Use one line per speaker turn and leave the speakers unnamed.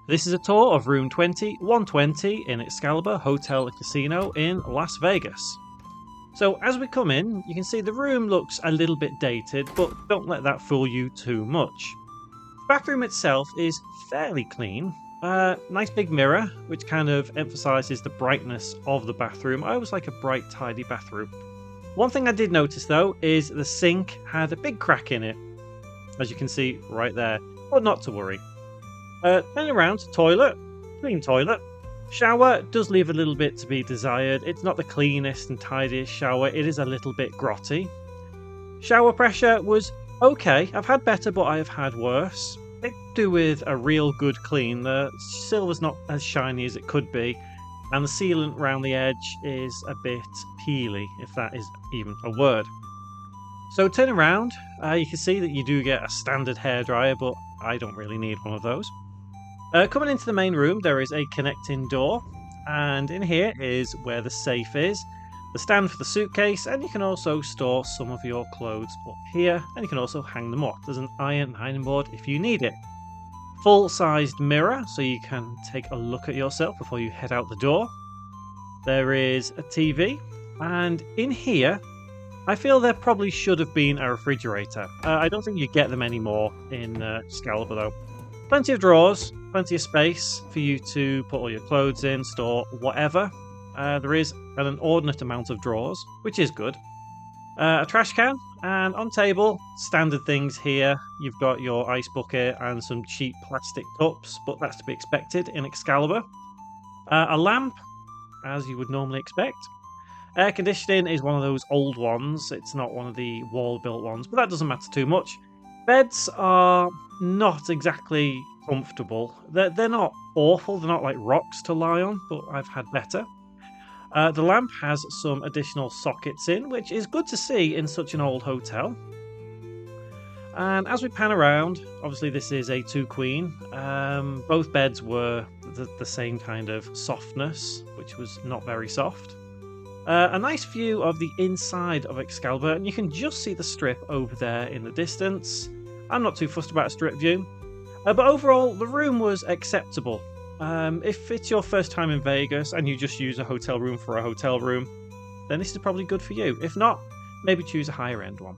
This is a tour of room 120 in Excalibur Hotel and Casino in Las Vegas. So as we come in, you can see the room looks a little bit dated, but don't let that fool you too much. The bathroom itself is fairly clean. Nice big mirror, which kind of emphasises the brightness of the bathroom. I always like a bright, tidy bathroom. One thing I did notice though is the sink had a big crack in it, as you can see right there, but not to worry. Turning around, toilet, clean toilet. Shower does leave a little bit to be desired. It's not the cleanest and tidiest shower, it is a little bit grotty. Shower pressure was okay, I've had better but I have had worse. It could do with a real good clean. The silver's not as shiny as it could be, and the sealant around the edge is a bit peely, if that is even a word. So turn around, you can see that you do get a standard hairdryer, but I don't really need one of those. Coming into the main room, there is a connecting door, and in here is where the safe is, the stand for the suitcase, and you can also store some of your clothes up here, and you can also hang them up. There's an ironing board if you need it. Full-sized mirror, so you can take a look at yourself before you head out the door. There is a TV, and in here, I feel there probably should have been a refrigerator. I don't think you get them anymore in Excalibur though. Plenty of drawers, plenty of space for you to put all your clothes in, store whatever. There is an inordinate amount of drawers, which is good. A trash can, and on table, standard things here. You've got your ice bucket and some cheap plastic cups, but that's to be expected in Excalibur. A lamp, as you would normally expect. Air conditioning is one of those old ones. It's not one of the wall-built ones, but that doesn't matter too much. Beds are not exactly comfortable. They're not awful. They're not like rocks to lie on, but I've had better. The lamp has some additional sockets in, which is good to see in such an old hotel. And as we pan around, obviously this is a 2-queen. Both beds were the same kind of softness, which was not very soft. A nice view of the inside of Excalibur, and you can just see the strip over there in the distance. I'm not too fussed about a strip view, but overall the room was acceptable. If it's your first time in Vegas and you just use a hotel room for a hotel room, then this is probably good for you. If not, maybe choose a higher end one.